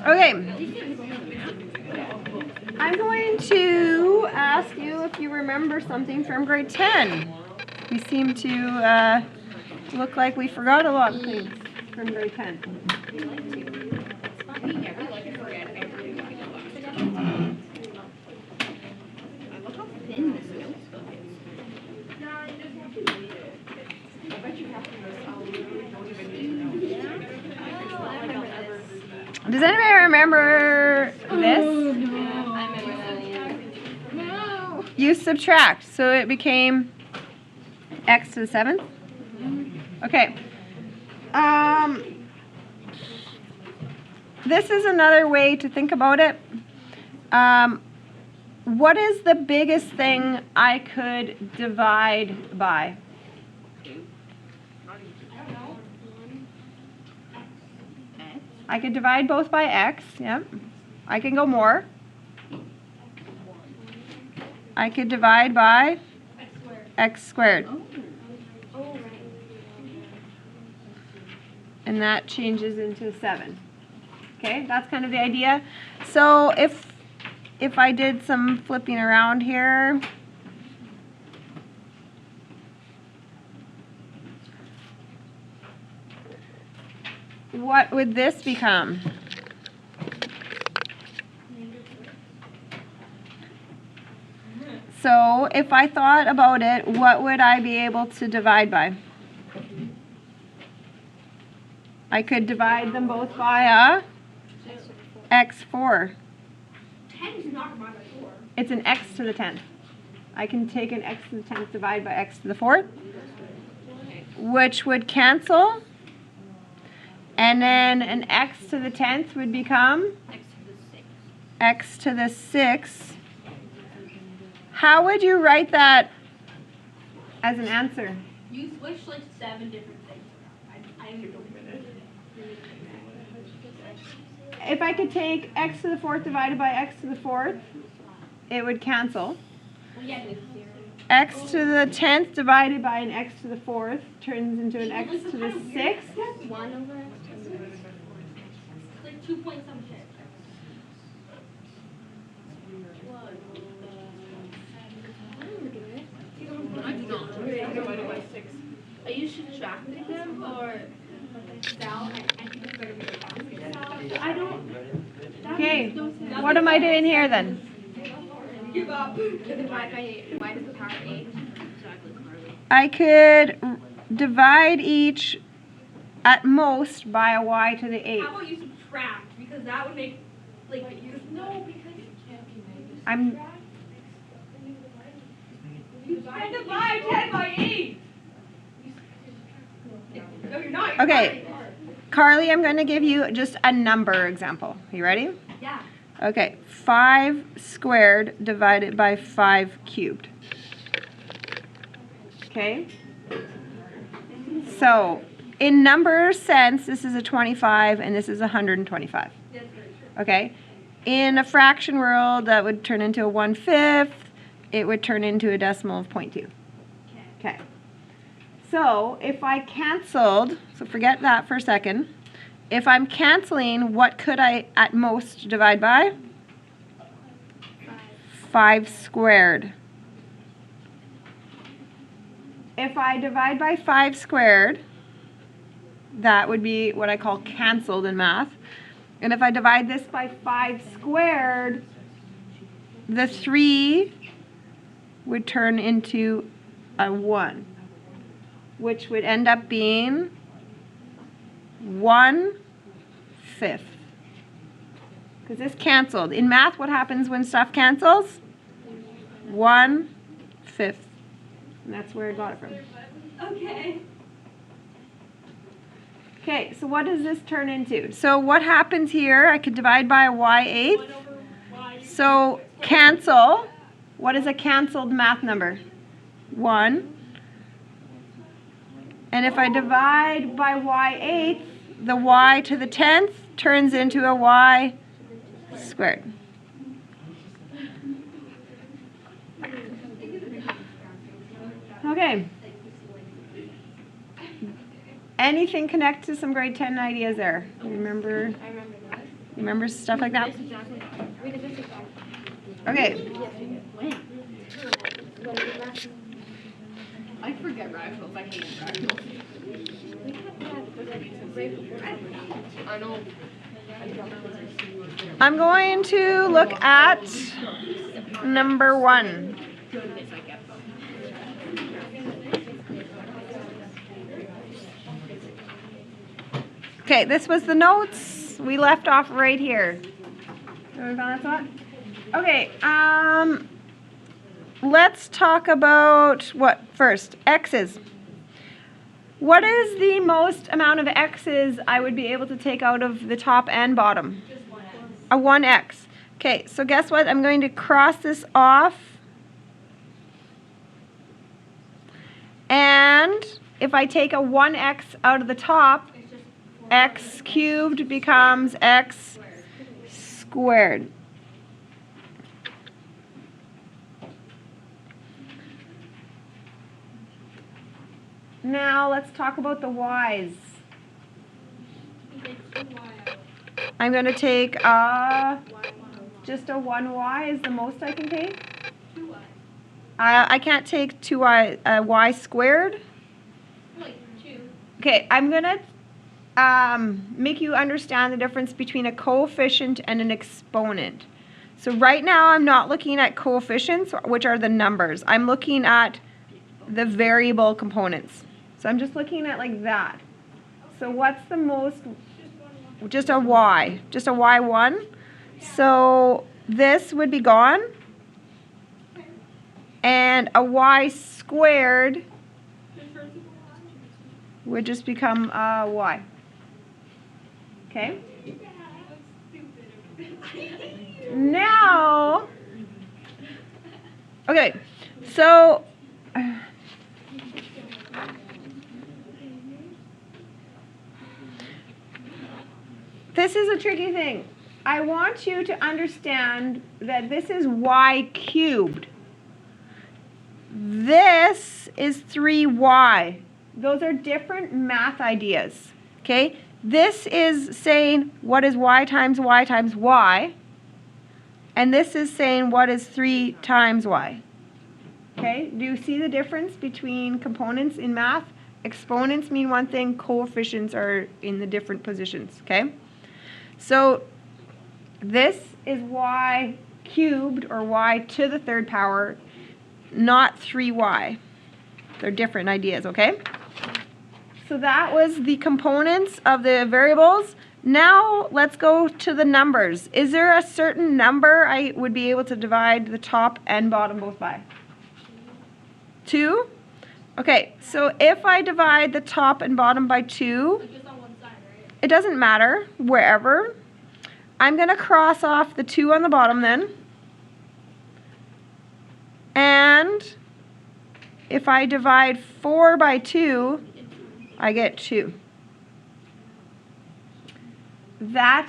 Okay. I'm going to ask you if you remember something from grade 10. We seem to look like we forgot a lot of things from grade 10. Does anybody remember this? No. You subtract, so it became x to the 7th. Okay. This is another way to think about it. What is the biggest thing I could divide by? I could divide both by x, yep. I can go more. I could divide by x squared. And that changes into 7. Okay, that's kind of the idea. So if I did some flipping around here, what would this become? So if I thought about it, what would I be able to divide by? I could divide them both by a x4. 10 is not divided by 4. It's an x to the 10th. I can take an x to the 10th divided by x to the 4th, which would cancel. And then an x to the 10th would become x to the 6th. How would you write that as an answer? You switched like 7 different things around. I don't If I could take x to the 4th divided by x to the 4th, it would cancel. X to the 10th divided by an x to the 4th turns into an x to the 6th. 1 over x to the 6th. It's like 2 point some shit. I do not. Are you subtracting them or Sal? I don't. Okay, what am I doing here then? Give up. Divide by y to the power 8. I could divide each at most by a y to the 8th. How about you subtract? Because that would make like no, because it can't be negative. I'm. You can divide 10 by 8. No, you're not. Okay, Carly, I'm going to give you just a number example. You ready? Yeah. Okay, 5 squared divided by 5 cubed. Okay? So, in number sense, this is a 25 and this is 125. Okay? In a fraction world, that would turn into a 1/5. It would turn into a decimal of 0.2. Okay. So, if I canceled, so forget that for a second. If I'm canceling, what could I at most divide by? 5 squared. If I divide by 5 squared, that would be what I call canceled in math. And if I divide this by 5 squared, the 3 would turn into a 1, which would end up being 1/5. Because this canceled. In math, what happens when stuff cancels? 1/5. And that's where I got it from. Okay. Okay, so what does this turn into? So what happens here? I could divide by a y/8. So cancel. What is a canceled math number? 1. And if I divide by y/8, the y to the 10th turns into a y squared. Okay. Anything connect to some grade 10 ideas there? Remember? I remember that. You remember stuff like that? Yes, exactly. We did this exactly. Okay. Yes, we did. When? I forget rationals. I hate rationals. We had that right before. I know. I'm going to look at number 1. Goodness, I get them. Okay, this was the notes. We left off right here. So we found that spot? Okay, let's talk about what first? X's. What is the most amount of X's I would be able to take out of the top and bottom? Just one X. A 1X. Okay, so guess what? I'm going to cross this off. And if I take a 1X out of the top, It's just X cubed becomes X squared. Now let's talk about the Y's. I'm going to take just a 1Y is the most I can take. 2Y. I can't take 2y, y squared. Like 2. Okay, I'm going to make you understand the difference between a coefficient and an exponent. So right now I'm not looking at coefficients, which are the numbers. I'm looking at the variable components. So I'm just looking at like that. So what's the most? Just a y. Just a y1. So this would be gone. And a y squared would just become y. Okay? Now, okay, so this is a tricky thing. I want you to understand that this is y cubed. This is 3y. Those are different math ideas. Okay? This is saying what is y times y times y. And this is saying what is 3 times y. Okay? Do you see the difference between components in math? Exponents mean one thing, coefficients are in the different positions. Okay? So this is y cubed, or y to the third power, not 3y. They're different ideas, okay? So that was the components of the variables. Now let's go to the numbers. Is there a certain number I would be able to divide the top and bottom both by? 2? Okay, so if I divide the top and bottom by 2, Like just on one side, right? it doesn't matter, wherever. I'm going to cross off the 2 on the bottom then. And if I divide 4 by 2, I get 2. That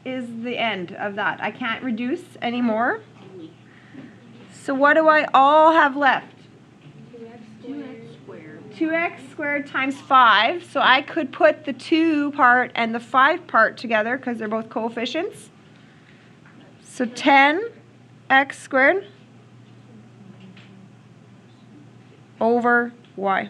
is the end of that. I can't reduce anymore. So what do I all have left? 2x squared. 2x squared times 5. So I could put the 2 part and the 5 part together because they're both coefficients. So 10x squared over y.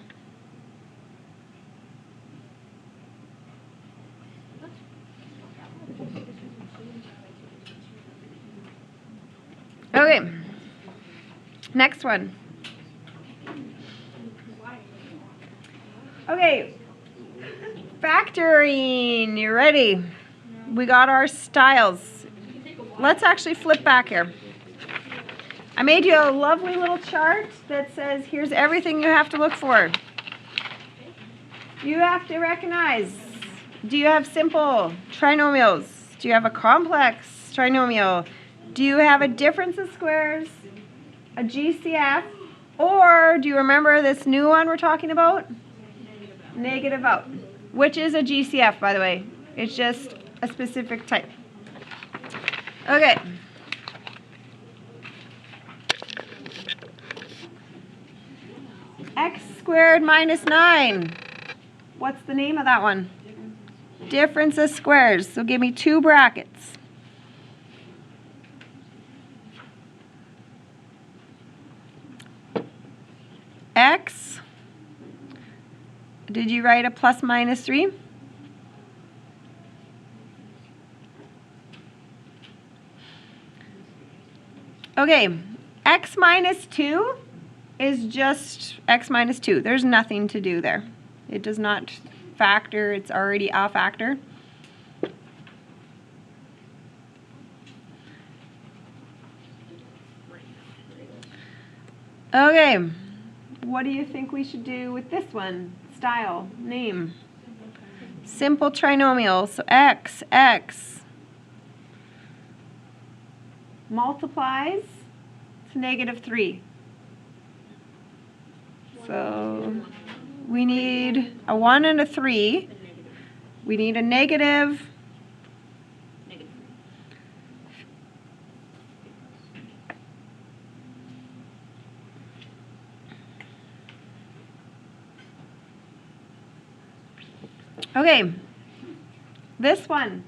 Okay, next one. Okay, factoring, you ready? We got our styles. Let's actually flip back here. I made you a lovely little chart that says here's everything you have to look for. You have to recognize, do you have simple trinomials? Do you have a complex trinomial? Do you have a difference of squares, a GCF, or do you remember this new one we're talking about? Negative out. Which is a GCF, by the way. It's just a specific type. Okay. X squared minus 9. What's the name of that one? Difference of squares. So give me 2 brackets. x, did you write a plus minus 3? Okay, x minus 2 is just x minus 2. There's nothing to do there. It does not factor. It's already a factor. Okay, what do you think we should do with this one? Style, name. Simple trinomial, so x multiplies to negative 3. So we need a 1 and a 3. We need a negative. Okay, this one.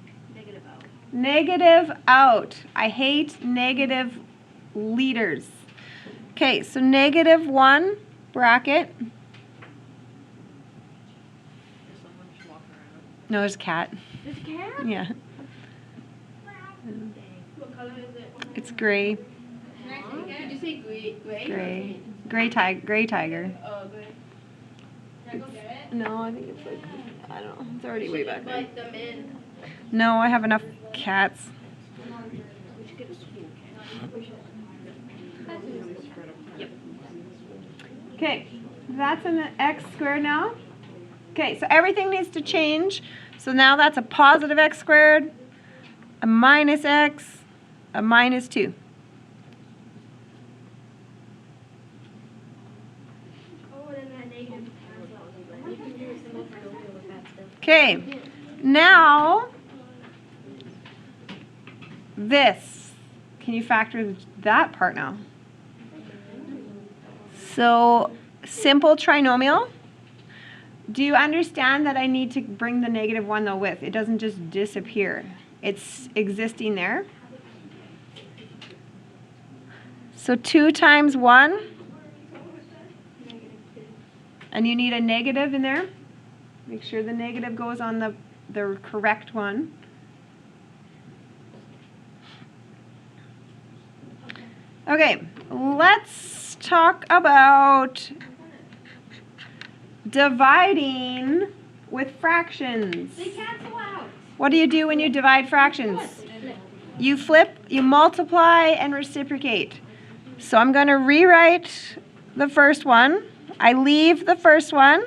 Negative out. I hate negative leaders. Okay, so negative 1 bracket. No, there's a cat. There's a cat? Yeah. What color is it? It's gray. Did you say gray? Gray. Gray tiger. Gray tiger. Oh, gray. Can I go get it? No, I think it's like, I don't know. It's already way back there. Like them in. No, I have enough cats. We should get a school cat. Yep. Okay, that's in the x squared now. Okay, so everything needs to change. So now that's a positive x squared, a minus x, a minus 2. Okay, now this. Can you factor that part now? So simple trinomial. Do you understand that I need to bring the negative 1 though with? It doesn't just disappear. It's existing there. So 2 times 1. And you need a negative in there. Make sure the negative goes on the correct one. Okay, let's talk about dividing with fractions. They cancel out. What do you do when you divide fractions? You flip, you multiply, and reciprocate. So I'm going to rewrite the first one. I leave the first one.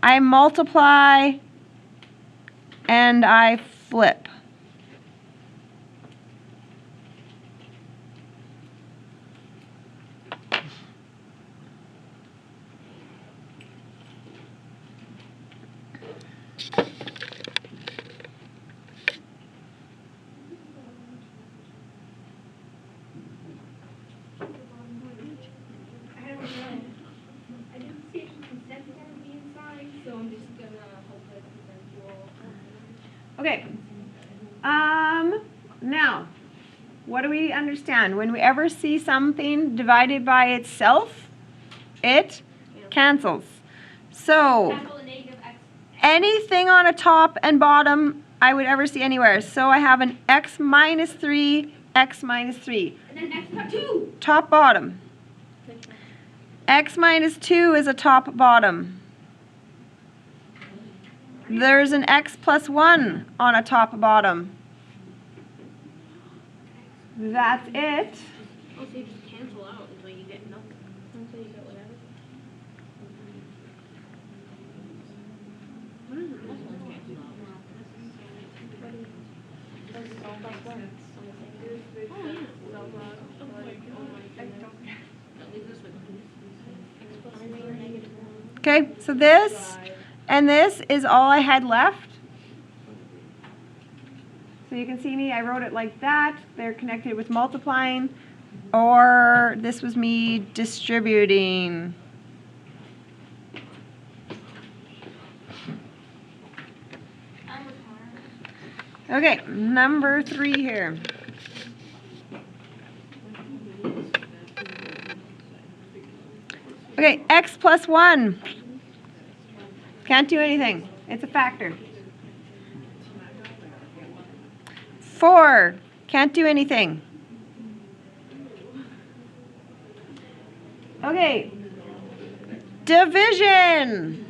I multiply, and I flip. Okay. Now, what do we understand? When we ever see something divided by itself, it cancels. So, anything on a top and bottom I would ever see anywhere. So I have an x minus 3, x minus 3. And then x top 2. Top, bottom. X minus 2 is a top, bottom. There's an x plus 1 on a top, bottom. That's it. Oh, so you just cancel out until you get nothing. Until you get whatever. What is it? This one's cancel out. Okay, so this and this is all I had left. So you can see me, I wrote it like that. They're connected with multiplying. Or this was me distributing. Okay, number 3 here. Okay, x plus 1. Can't do anything. It's a factor. 4. Can't do anything. Okay. Division.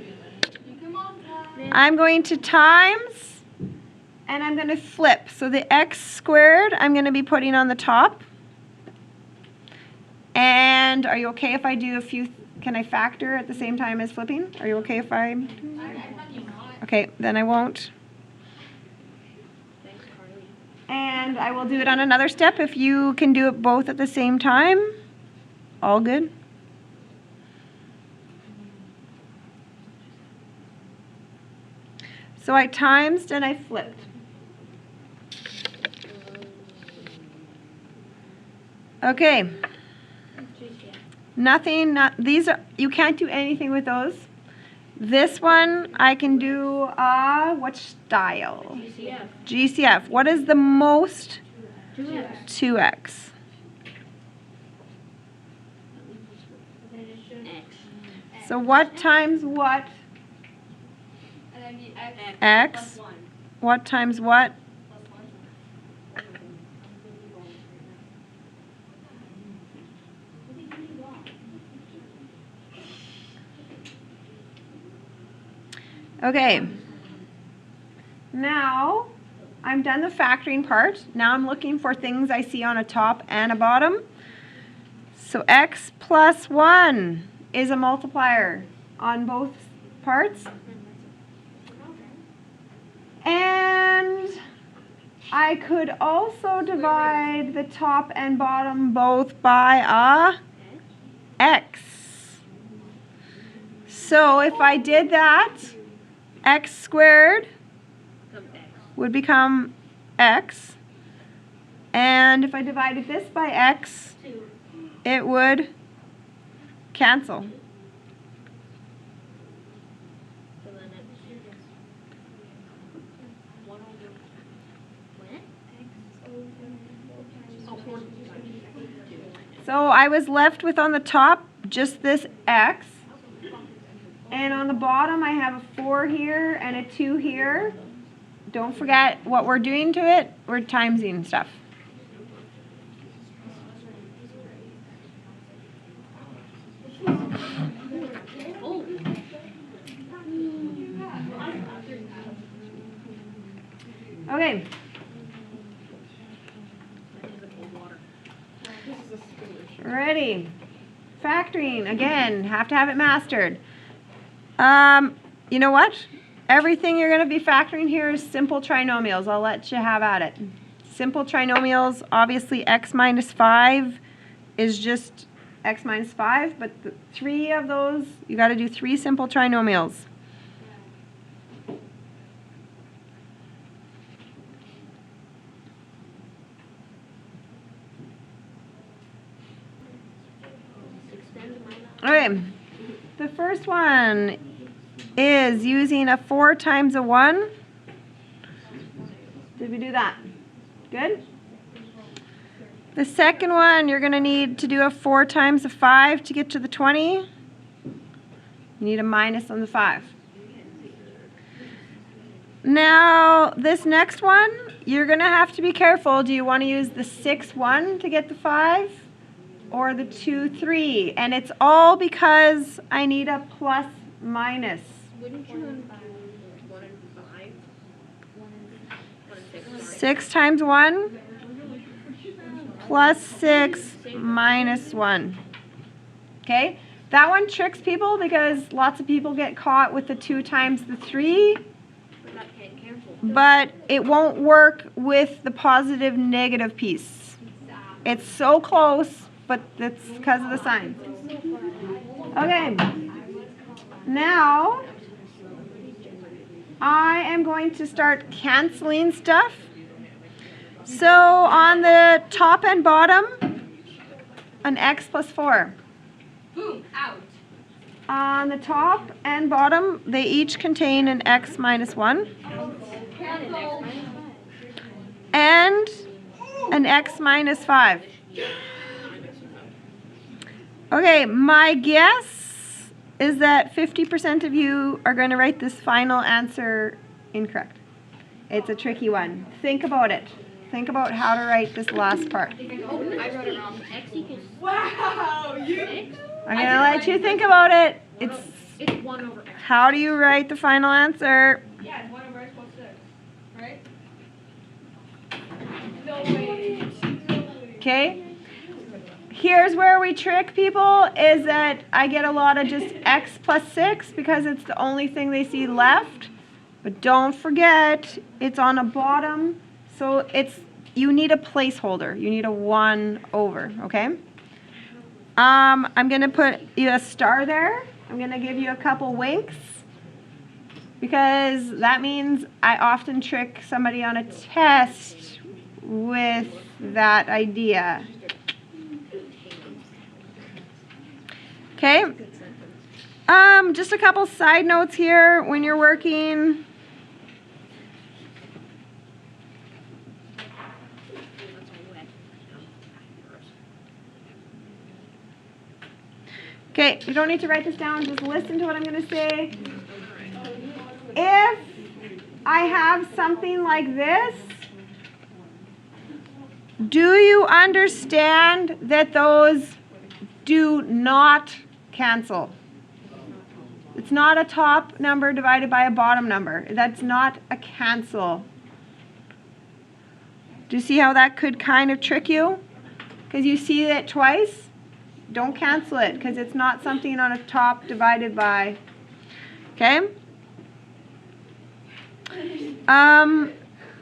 I'm going to times, and I'm going to flip. So the x squared, I'm going to be putting on the top. And are you okay if I do a few, can I factor at the same time as flipping? Are you okay if I? Okay, then I won't. And I will do it on another step. If you can do it both at the same time, all good. So I timesed and I flipped. Okay. Nothing, these are, you can't do anything with those. This one I can do, what style? GCF. GCF. What is the most? 2x. 2x. So what times what? And then the x. X. Plus 1. What times what? Okay. Now I'm done the factoring part. Now I'm looking for things I see on a top and a bottom. So x plus 1 is a multiplier on both parts. And I could also divide the top and bottom both by a x. So if I did that, x squared would become x. And if I divided this by x, it would cancel. So I was left with on the top just this x. And on the bottom I have a 4 here and a 2 here. Don't forget what we're doing to it. We're timesing stuff. Okay. Ready. Factoring, again, have to have it mastered. You know what? Everything you're going to be factoring here is simple trinomials. I'll let you have at it. Simple trinomials, obviously x minus 5 is just x minus 5, but the 3 of those, you got to do 3 simple trinomials. Okay, the first one is using a 4 times a 1. Did we do that? Good? The second one, you're going to need to do a 4 times a 5 to get to the 20. You need a minus on the 5. Now, this next one, you're going to have to be careful. Do you want to use the 6, 1 to get the 5? Or the 2, 3? And it's all because I need a plus minus. Wouldn't you do 1 and 5? 1 and 6. 6 times 1 plus 6 minus 1. Okay? That one tricks people because lots of people get caught with the 2 times the 3. But it won't work with the positive negative piece. It's so close, but it's because of the sign. Okay. Now, I am going to start canceling stuff. So on the top and bottom, an x plus 4. Boom, out. On the top and bottom, they each contain an x minus 1. And an x minus 5. Okay, my guess is that 50% of you are going to write this final answer incorrect. It's a tricky one. Think about it. Think about how to write this last part. Oh, I wrote it wrong. X equals Wow, you. 6? I'm going to let you think about it. It's 1 over X. How do you write the final answer? Yeah, it's 1 over X plus 6, right? No way. Okay. Here's where we trick people, is that I get a lot of just x plus 6 because it's the only thing they see left. But don't forget, it's on a bottom, so you need a placeholder. You need a 1 over, okay? I'm going to put you a star there. I'm going to give you a couple winks because that means I often trick somebody on a test with that idea. Okay. Just a couple side notes here when you're working. Okay, you don't need to write this down, just listen to what I'm going to say. If I have something like this, do you understand that those do not cancel? It's not a top number divided by a bottom number. That's not a cancel. Do you see how that could kind of trick you? Because you see it twice. Don't cancel it because it's not something on a top divided by. Okay?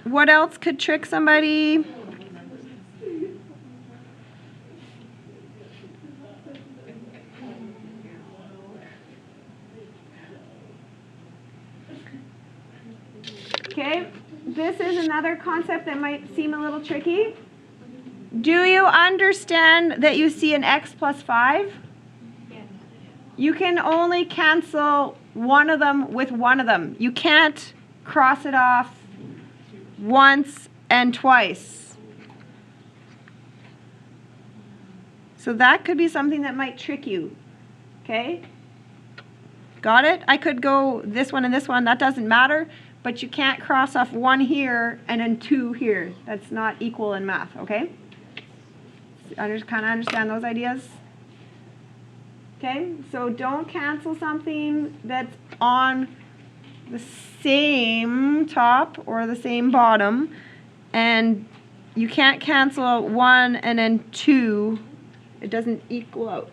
What else could trick somebody? Okay, this is another concept that might seem a little tricky. Do you understand that you see an x plus 5? You can only cancel one of them with one of them. You can't cross it off once and twice. So that could be something that might trick you. Okay? Got it? I could go this one and this one. That doesn't matter. But you can't cross off 1 here and then 2 here. That's not equal in math, okay? Kind of understand those ideas? Okay, so don't cancel something that's on the same top or the same bottom. And you can't cancel 1 and then 2. It doesn't equal out.